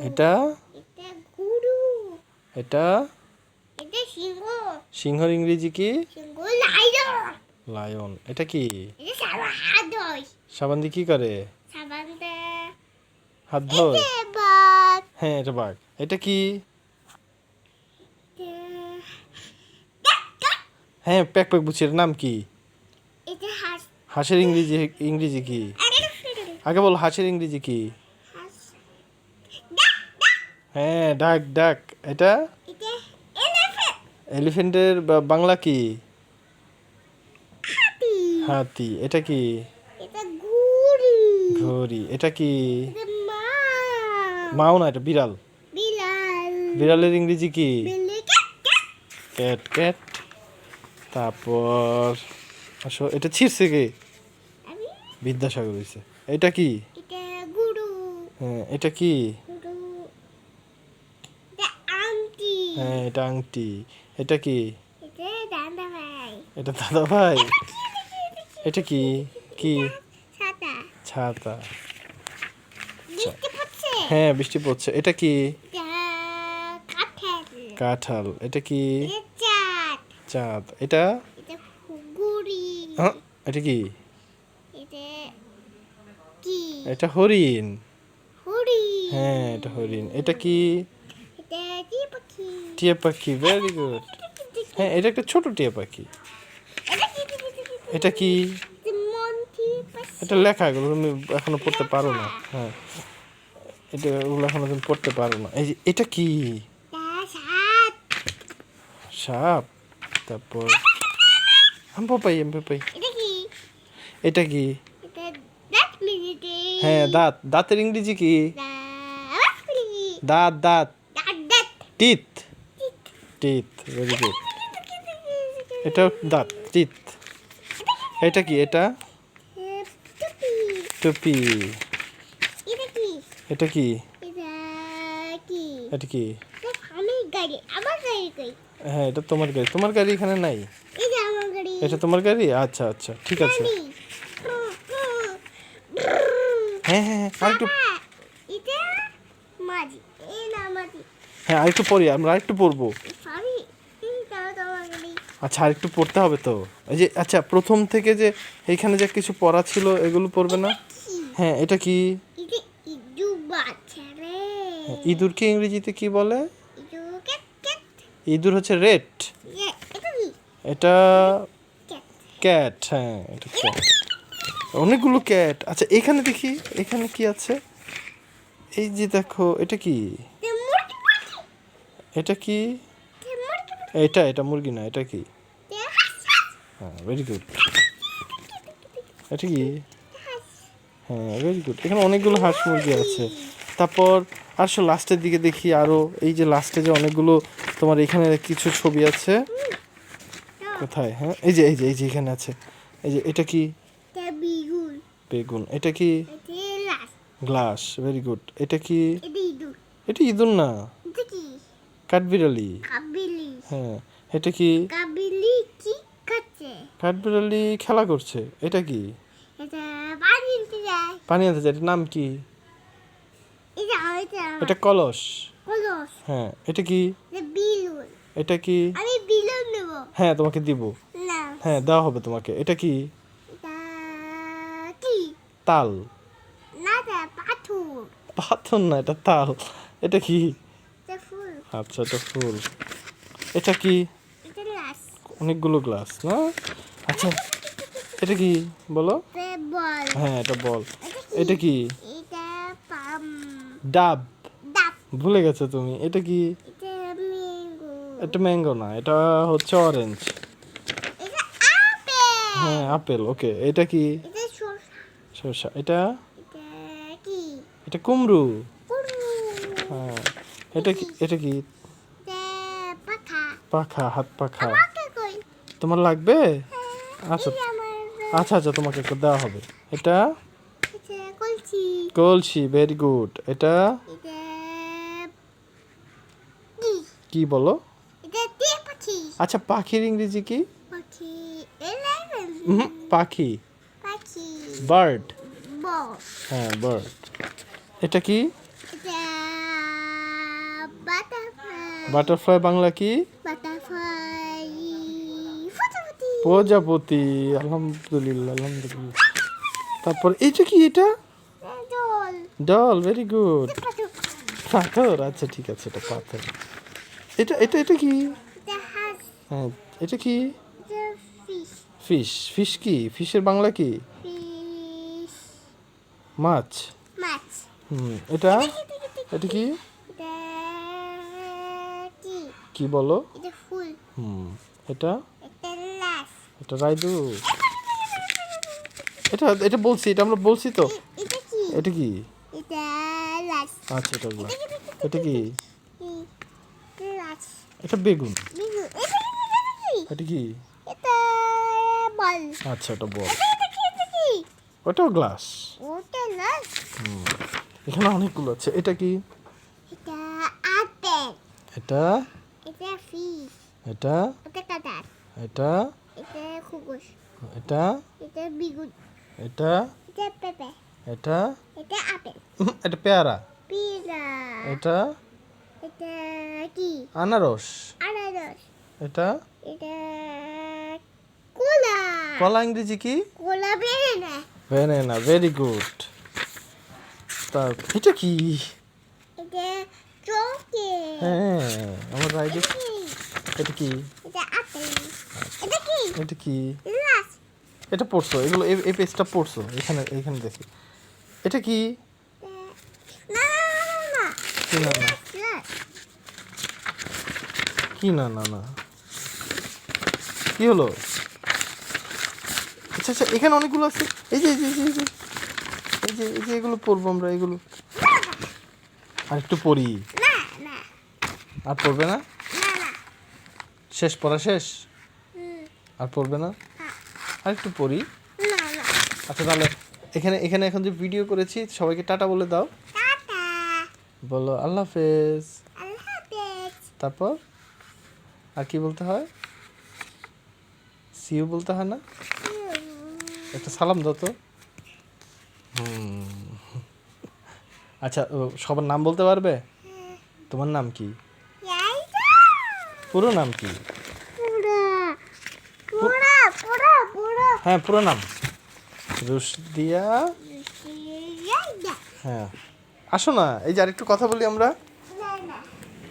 এটা এটা গরু। এটা এটা সিংহ। সিংহর ইংরেজি কি? সিংহ লায়ন। লায়ন। এটা কি? এটা সাবান ধোয়। সাবান দিয়ে কি করে? সাবান দে। হাত ধোয়। এটা বাঘ। হ্যাঁ, এটা বাঘ। এটা কি? হ্যাঁ, প্যাক প্যাক বুঝছি। এর নাম কি? এটা হাঁস। হাঁসের ইংরেজি কি? আগে বল, হাঁসের ইংরেজি কি? হাঁস। হ্যাঁ, ডাক ডাক। এটা এটা এলিফ্যান্ট। এলিফ্যান্টের বাংলা কি? হাতি। হাতি। এটা কি? এটা ঘুড়ি। ঘড়ি। এটা কি? এটা মাছ। মাও না, এটা বিড়াল। বিড়াল। বিড়ালের ইংরেজি কি? বিল্লি। Cat cat. তারপর আসো, এটা ছিঁড়ছে কে? আমি। বিদ্যাসাগর হয়েছে। এটা কি? এটা গরু। হ্যাঁ, এটা কি? গরু। এটা আংটি। হ্যাঁ, এটা আংটি। এটা কি? এটা দাদা ভাই। এটা দাদা ভাই। এটা কি? কি? ছাতা। ছাতা। বৃষ্টি পড়ছে। হ্যাঁ, বৃষ্টি পড়ছে। এটা কি? এটা কাঁঠাল। কাঁঠাল। এটা কি? এটা চাঁদ। চাঁদ। এটা এটা ঘুড়ি। এটা কি? এটা কি? এটা হরিণ। ঘুড়ি। হ্যাঁ, এটা হরিণ। এটা কি? এটা কি পাখি? টিয়া পাখি। Very good. হ্যাঁ, এটা একটা ছোট টিয়া পাখি। এটা কি? এটা কি? এটা মন্টি পাখি। এটা লেখা, এগুলো তুমি এখনো পড়তে পারো না। হ্যাঁ, এটা ওগুলো এখনো তুমি পড়তে পারো না। এই যে এটা কি? এটা সাপ। সাপ। তারপর পাপাই পাপাই। এটা কি? এটা কি? এটা দাঁত মিলিতে। হ্যাঁ, দাঁত। দাঁতের ইংরেজি কি? দাঁত দাঁত। দাঁত। টিথ। টিথ। Very good. এটা দাঁত, টিথ। এটা কি? এটা টুপি। টুপি। এটা কি? এটা কি? এটা কি? এটা কি? এটা আমি গাড়ি। আমার গাড়ি কই? হ্যাঁ, এটা তোমার গাড়ি। তোমার গাড়ি এখানে নাই। এই যে আমার গাড়ি। এটা তোমার গাড়ি? আচ্ছা আচ্ছা, ঠিক আছে। গাড়ি। হ্যাঁ হ্যাঁ হ্যাঁ, আরেকটু। বাবা, এটা মাঝি। এই না মাঝি। হ্যাঁ, আরেকটু পড়ি, আমরা আরেকটু পড়বো। সরি। তাও তোমার গাড়ি। আচ্ছা, আরেকটু পড়তে হবে তো। এই যে আচ্ছা, প্রথম থেকে যে এইখানে যে কিছু পড়া ছিল, এগুলো পড়বে না? কি? হ্যাঁ, এটা কি? এটা ইদু বাচ্চা রে। হ্যাঁ, ইঁদুরকে ইংরেজিতে কি বলে? ইদু ক্যাট ক্যাট। ইঁদুর হচ্ছে রেড। এটা কি? এটা ক্যাট। ক্যাট। হ্যাঁ, এটা ক্যাট। অনেকগুলো ক্যাট। আচ্ছা, এখানে দেখি, এখানে কি আছে? এই যে দেখো, এটা কি? এটা মুরগি মুরগি। এটা কি? এটা মুরগি মুরগি। এটা মুরগি না, এটা কি? এটা হাঁস হাঁস। হ্যাঁ, ভেরি গুড। এটা কি? হাঁস। হ্যাঁ, ভেরি গুড। এখানে অনেকগুলো হাঁস মুরগি আছে। তারপর আসো লাস্টের দিকে দেখি আরো। এই যে লাস্টে যে অনেকগুলো তোমার এখানে কিছু ছবি আছে। কোথায়? হ্যাঁ, এই যে এখানে আছে। এই যে এটা কি? এটা বিগুল। বেগুন। এটা কি? এটা লাস। গ্লাস। Very good. এটা কি? এটা ইঁদুর। এটা ইঁদুর না, এটা কি? কাঠবিড়ালি। কাবিলি। হ্যাঁ, এটা কি? কাবিলি কি খাচ্ছে? কাঠবিড়ালি খেলা করছে। এটা কি? এটা পানি নিতে যায়। পানি আনতে যায়। এটার নাম কি? এটা এটা কলস। কলস। হ্যাঁ, এটা কি? এটা বিলুন। এটা কি? আমি বিলুন নেব। হ্যাঁ, তোমাকে দিব। না। হ্যাঁ, দেওয়া হবে তোমাকে। এটা কি? এটা কি? তাল। না এটা পাথর। পাথর না, এটা তাল। এটা কি? এটা ফুল। আচ্ছা, এটা ফুল। এটা কি? এটা লাস। অনেকগুলো গ্লাস না? আচ্ছা, এটা কি বলো? এটা বল। হ্যাঁ, এটা বল। এটা কি? এটা পাম। ডাব। ডাব। ভুলে গেছো তুমি। এটা কি? এটা ম্যাঙ্গো। এটা ম্যাঙ্গো না, এটা হচ্ছে অরেঞ্জ। এটা আপেল। হ্যাঁ, আপেল। ওকে। এটা কি? এটা শসা। শসা। এটা এটা কি? এটা কুমড়ো। গরু। হ্যাঁ, এটা কি? এটা কি? এটা পাখা। পাখা, হাত পাখা। আমাকে কই? তোমার লাগবে? হ্যাঁ, আচ্ছা এই যে আমার আচ্ছা আচ্ছা, তোমাকে একটু দেওয়া হবে। এটা এটা কলসি। কলসি। Very good. এটা এটা কি? কি বলো? এটা টিয়া পাখি। আচ্ছা, পাখির ইংরেজি কি? পাখি 11। পাখি। পাখি বার্ড। বল। হ্যাঁ, বার্ড। এটা কি? এটা বাটারফ্লাই বাংলা কি? বাটারফ্লাই ফুটাফুটি প্রজাপতি। আলহামদুলিল্লাহ, আলহামদুলিল্লাহ। তারপর এইটা কি? এটা জল ডল, ভেরি গুড। পাথর পাথর, আচ্ছা ঠিক আছে, এটা পাথর। এটা এটা এটা কি? এটা হাঁস হ্যাঁ, এটা কি? এটা ফিশ ফিশ। ফিশ কি? ফিশের বাংলা কি? ফিশ মাছ। মাছ এটা এটা কি? এটা কি কি বলো? এটা ফুল এটা এটা লাস এটা রাইদু। এটা এটা বলছি, এটা আমরা বলছি তো। এটা কি এটা কি? এটা লাস আচ্ছা, এটা বললাম। এটা কি? লাস এটা বেগুন। বিগু এটা কি? এটা বল আচ্ছা, এটা বল। এটা কি ওটাও গ্লাস। ওটা লাস এখানে অনেকগুলো আছে। এটা কি? এটা আপেল এটা এটা ফিশ এটা এটা কাঁঠাল এটা এটা খরগোশ এটা এটা বিগুন এটা এটা পেঁপে এটা এটা আপেল এটা পেয়ারা। পিরা এটা এটা কি আনারস। আনারস এটা এটা কোলা কলা ইংরেজি কি? কোলা বেরেনা ব্যানানা, ভেরি গুড। তার এটা কি? এটা চকলেট হ্যাঁ, আমার রাইডে। এটা কি? এটা আপেল এটা কি এটা কি? লাস এটা পড়ছো, এগুলো এই পেজটা পড়ছো, এখানে এখানে দেখি। এটা কি? না না কি না না? লাস কি না না না? কি হলো? আচ্ছা আচ্ছা, এখানে অনেকগুলো আছে। এই যে এই যে এই যে এই যে এই যে এই যে এগুলো পড়বো আমরা, এগুলো আর একটু পড়ি। না না আর পড়বে না? না না শেষ, পড়া শেষ? আর পড়বে না? হ্যাঁ। আর একটু পড়ি। না না আচ্ছা, তাহলে এখানে এখানে এখন যে ভিডিও করেছি সবাইকে টাটা বলে দাও। টাটা বলো আল্লাহ হাফেজ। আল্লাহ হাফেজ তারপর আর কি বলতে হয়? সিউ বলতে হয় না? একটা সালাম দাও তো। আচ্ছা, সবার নাম বলতে পারবে? তোমার নাম কি? পুরো নাম কি? পুরা পুরা পুরা পুরা হ্যাঁ, পুরো নাম রুশদিয়া। হ্যাঁ, আসো না, এই যে আরেকটু কথা বলি আমরা।